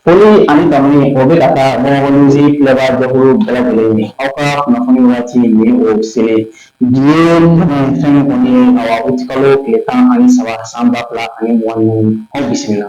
Foli ani tanuni o bɛ ka taa Mɔnɔbɔlinzi filɛbaajɛkulu bɛɛ lajɛlen ye aw ka kunnafoni waati nin o sele bi ye fɛn min kɔni ye août kalo tile 13 san 2025 aw bisimila.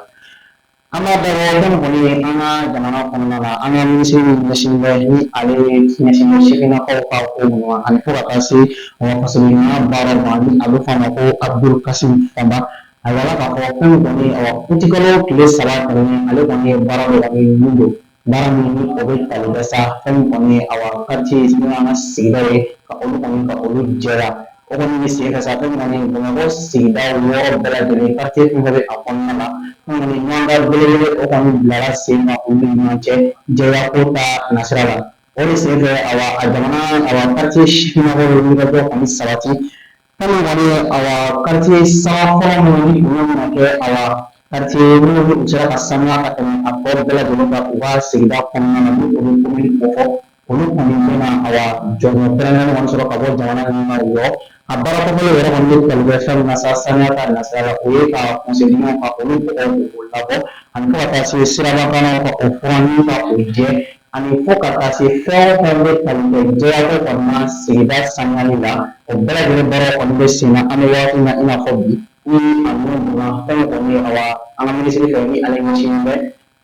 An b'a dabɔ fɛn min kɔni ye an ka jamana kɔnɔna la an ka minisiri min ɲɛsinnen bɛ ni ale ɲɛsinnen sifinnakaw ka ko ninnu ma ani fo ka taa se fasoden baaraw ma ni a bɛ fɔ a ma ko Abdul Kasim Famba a yala k'a fɔ fɛn min kɔni ye août kalo tile 3 tɛmɛnen ale kɔni ye baara dɔ kɔni min don baara min ni o bɛ tali kɛ sa fɛn min kɔni ye quartier n'o y'an ka sigidaw ye ka olu jɛya o kɔni bɛ sen fɛ sa fɛn min kɔni ye Bamakɔ sigida yɔrɔ bɛɛ lajɛlen quartier fɛn fɛn bɛ a kɔnɔna na kɔni ɲɔgɔndan belebele o kɔni bilara sen kan olu ni ɲɔgɔn cɛ jɛya ko ta nasira la o de senfɛ a jamana quartier sifinnakaw ye wulikajɔ kɔni sabati fɛn min kɔni ye quartier saba fɔlɔ minnu ni olu bɛna kɛ quartier minnu ni u sera ka sanuya ka tɛmɛ a tɔ bɛɛ lajɛlen kan u ka sigida kɔnɔna na ni olu commune kofɔ olu kɔni bɛna jɔnjɔn pɛrɛnpɛrɛnnen kɔni sɔrɔ ka bɔ jamana ɲɛmaaw yɔrɔ a baara kɔfɛlaw yɛrɛ kɔni bɛ tali kɛ fɛn min na sa sanuya ta nasira la o ye ka conseil ɲumanw ka olu tɔgɔ k'o labɔ ani fo ka taa se sirabakanaw ka o furanni ka o jɛ ani fo ka taa se fɛn o fɛn bɛ tali kɛ jɛyako kɔni na sigida sanuyali la o bɛɛ lajɛlen baaraw kɔni bɛ sen na an bɛ waati min na i n'a fɔ bi ni a ninnu donna fɛn min kɔni ye an ka minisiri fɛ ni ale ɲɛsinnen bɛ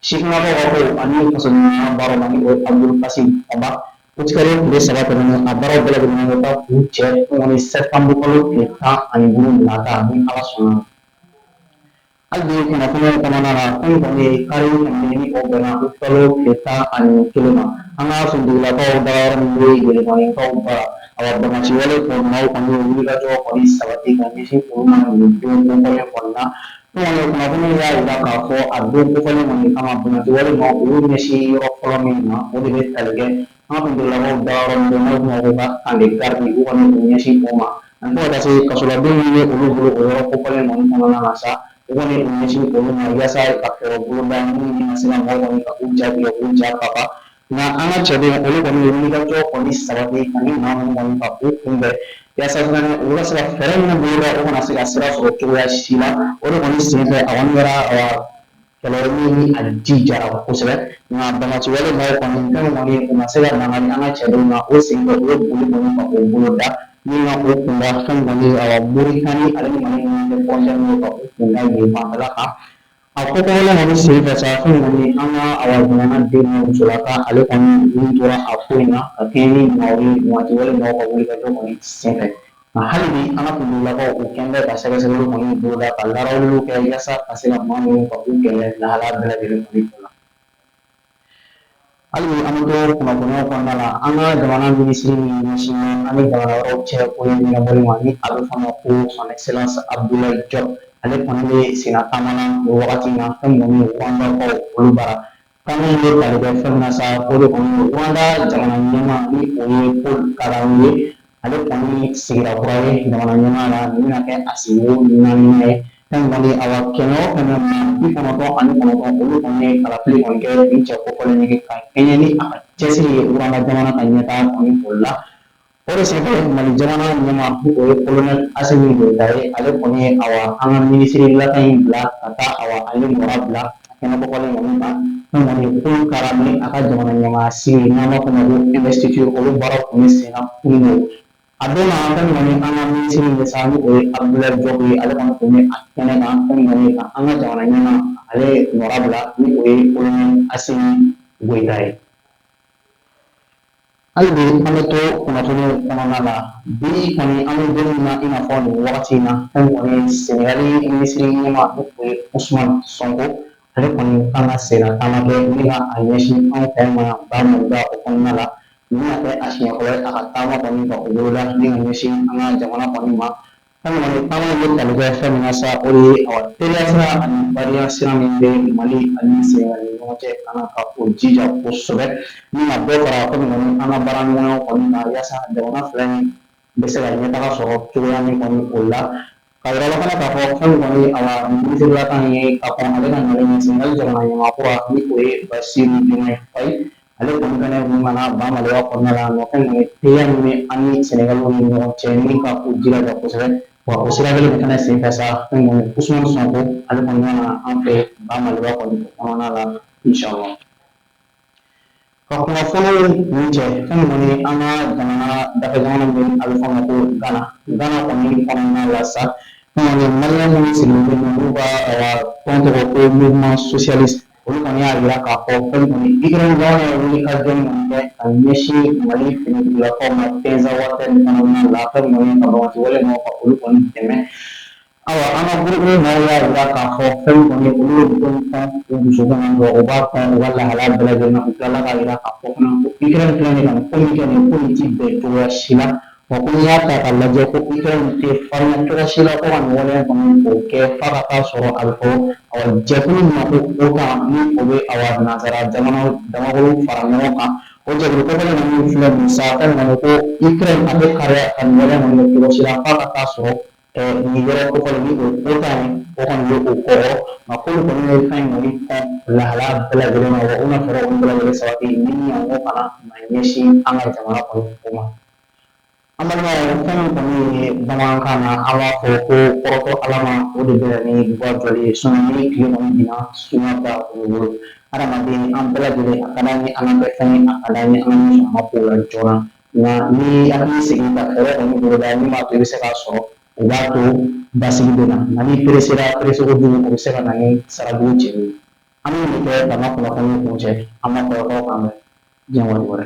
sifinnakaw ka ko ani fasoden baaraw ma ni o ye Abdul Kasim Famba Utikalo tile 3 tɛmɛnen a baaraw bɛɛ lajɛlen bɛ taa k'u cɛ kɔni septembre kalo tile 15 nata ni ala sɔnna hali bi kunnafoniyaw kɔnɔna na fɛn kɔni ye kari tɛmɛnen ni o bɛnna août kalo tile 11 ma an ka finitigilakaw dayɔrɔ min bɛ yɛlɛmannikaw bara damaci wale kɔnɔnaw kɔni ye wulikajɔ kɔni sabati ka ɲɛsin olu ma nin don kofɔlen kɔni na kunnafoni y'a jira k'a fɔ a don kofɔlen kɔni kama damaci wale ma olu ɲɛsin yɔrɔ fɔlɔ min ma o de bɛ tali kɛ an ka finitigilakaw dayɔrɔ min n'aw bɛna ko ka ale garidi u kɔni k'u ɲɛsin o ma ani fo ka taa se kasoladenw ye olu bolo o yɔrɔ kofɔlen kɔni kɔnɔna na sa u kɔni u ɲɛsin olu ma yaasa ka fɛɛrɛ boloda minnu bɛna se ka mɔgɔw kɔni ka u jaabi k'u ja faga nka an ka cɛden olu kɔni ye wulikajɔ kɔni sabati ani maa minnu kɔni ka u kunbɛn yaasa fana olu ka se ka fɛɛrɛ minnu boloda u kana se ka sira sɔrɔ cogoya si la o de kɔni senfɛ a kɔni kɛra kɛlɛ ni a jijara kosɛbɛ nka damaci wale maaw kɔni fɛn kɔni u ma se ka nangari an ka cɛdenw na o senfɛ u ye boli kɔni ka o boloda min ka o kunda fɛn kɔni Moritani ale ni Mali ɲɔgɔn cɛ frontière ka o kunda yen fanfɛla kan a kɔkɔrɔla kɔni senfɛ sa fɛn kɔni an ka jamana den n'o musolaka ale kɔni min tora a ko in na ka kɛɲɛ ni maaw ye damaci wale maaw ka wulikajɔ kɔni senfɛ nka hali bi an ka finitigilakaw u kɛn bɛ ka sɛgɛsɛgɛliw kɔni boloda ka larawuliw kɛ yaasa ka se ka maa minnu ka u kɛlɛ lahalaya bɛɛ lajɛlen kɔni kɔnɔ hali bi an bɛ to kunnafoniyaw kɔnɔna la an ka jamana minisiri min ɲɛsinnen an ni jamana wɛrɛw cɛ ko ye ɲɛnabɔli ma ni a bɛ fɔ a ma ko son excellence Abdoulaye Diop ale kɔni bɛ senna taama na o wagati na fɛn kɔni ye Rwandakaw olu bara kan min bɛ tali kɛ fɛn min na sa o de kɔni ye Rwanda jamana ɲɛmaa ni o ye Paul Kagame ye ale kɔni sigira kura ye jamana ɲɛmaa la nin bɛna kɛ a sigiko 4nan ye fɛn kɔni kɛmɛ o kɛmɛ maa 99 olu kɔni ye kalafili kɔni kɛ nin cɛ kofɔlen ye ka kɛɲɛ ni a ka cɛsiri ye Rwanda jamana ka ɲɛtaga kɔni boli la o de senfɛ Mali jamana ɲɛmaa ni o ye colonel Asimi Goyita ye ale kɔni ye an ka minisiri lakan in bila ka taa ale mɔra bila kɛnɛ kofɔlen kɔni kan fɛn kɔni Paul Kagame a ka jamana ɲɛmaa sigi n'an b'a fɔ o ma ko investiture olu baaraw tun bɛ sen na kunun a don na fɛn kɔni an ka minisiri bɛ sa ni o ye Abdoulaye Diop ye ale kɔni tun bɛ a kɛnɛ kan fɛn kɔni ka an ka jamana ɲɛmaa ale nɔra bila ni o ye colonel Asimi Goyita ye hali bi an bɛ to kunnafoniw kɔnɔna la bi kɔni an bɛ don min na i n'a fɔ nin wagati in na fɛn kɔni Senegali minisiri ɲɛmaa ni o ye Ousmane Sonko ale kɔni kan ka senna taama kɛ ni ka a ɲɛsin anw fɛ ma Bamada o kɔnɔna la nin bɛna kɛ a siɲɛ fɔlɔ ye a ka taama kɔni ka o boloda ni ka ɲɛsin an ka jamana kɔni ma fɛn kɔni taama bɛ tali kɛ fɛn min na sa o de ye teriya sira ani badenya sira min bɛ Mali ani Senegali ni ɲɔgɔn cɛ an ka o jija kosɛbɛ ni ka dɔ fara fɛn kɔni an ka baara ɲɔgɔnya kɔni na yaasa jamana fila in bɛ se ka ɲɛtaga sɔrɔ cogoya min kɔni o la ka yir'a la fana k'a fɔ fɛn kɔni minisirilakan ye ka kɔn ale ka nalen ɲɛ Senegali jamana ɲɛmaa kura ni o ye Basiru Diomaye Faye ale kɔni fɛnɛ kun nana ban maloya kɔnɔna la nka fɛn kɔni teriya min bɛ an ni Senegali ni ɲɔgɔn cɛ ni ka o jilaja kosɛbɛ wa o sira kelen fɛnɛ senfɛ sa fɛn kɔni Ousmane Sonko ale kɔni nana an fɛ ban maloya kɔni kɔnɔna la inshallah. Ka kunnafoniw kun cɛ fɛn min kɔni an ka jamana dafe jamana min a bɛ fɔ ma ko Gana Gana kɔni kɔnɔna la sa fɛn kɔni maliyɛn minnu sigilen bɛ n'u ka tɔn tɔgɔ ko mouvement socialiste olu kɔni y'a yira k'a fɔ fɛn kɔni Ukraine jamana ye wulikajɔ min kɛ ka ɲɛsin Mali finitigilakaw ma PENZA waati kɔnɔna la fɛn kɔni ka bagantigi wale ma ka olu kɔni dɛmɛ. Awa an ka gurupu maaw y'a yira k'a fɔ fɛn kɔni olu ye don fɛn u dusukun na u b'a fɔ u ka lahalaya bɛɛ lajɛlen na u tilala k'a yira k'a fɔ fana ko Ukraine filɛ nin ye ka nin ko min kɛ nin ko nin ti bɛn cogoya si la wa ko n'i y'a ta k'a lajɛ ko Ukraine tɛ farinya cogoya si la ko ka nin waleya kɔni o kɛ f'a ka taa sɔrɔ a bɛ fɔ jɛkulu min ma ko OTAN ni o bɛ nanzara jamanaw damakolo fara ɲɔgɔn kan o jɛkulu kɔfɛlen ninnu filɛ nin sa fɛn kɔni ko Ukraine a bɛ kariya ka nin waleya kɔni kɛ cogo si la f'a ka taa sɔrɔ nin yɔrɔ kofɔlen ni o OTAN ye o kɔni ye o kɔrɔ nka k'olu kɔni ye fɛn kɔni fɔ lahalaya bɛɛ lajɛlen na wa u na fɔra olu bɛɛ lajɛlen sabati ni yan ko kana na ɲɛsin an ka jamana kɔni ko ma. An balimaw fɛn min kɔni ye bamanankan na an b'a fɔ ko kɔrɔtɔ ala ma o de bɛ na ni guwa jɔli ye ni tile kɔni binna suma b'a bolo adamaden an bɛɛ lajɛlen a ka d'an ye an ka kɛ fɛn ye a ka d'an ye an ka ɲɛsin an ma kow la joona nka ni hakili sigi ka fɛɛrɛ kɔni boloda min b'a to i bɛ se k'a sɔrɔ o b'a to basigi bɛ na nka ni peresera peresekojugu o bɛ se ka na ni sarajugu cɛnni ye an bɛ nin kɛ ka n ka kunnafoniw kun cɛ an ma kɔrɔtɔ kan mɛn diɲɛ wari wɛrɛ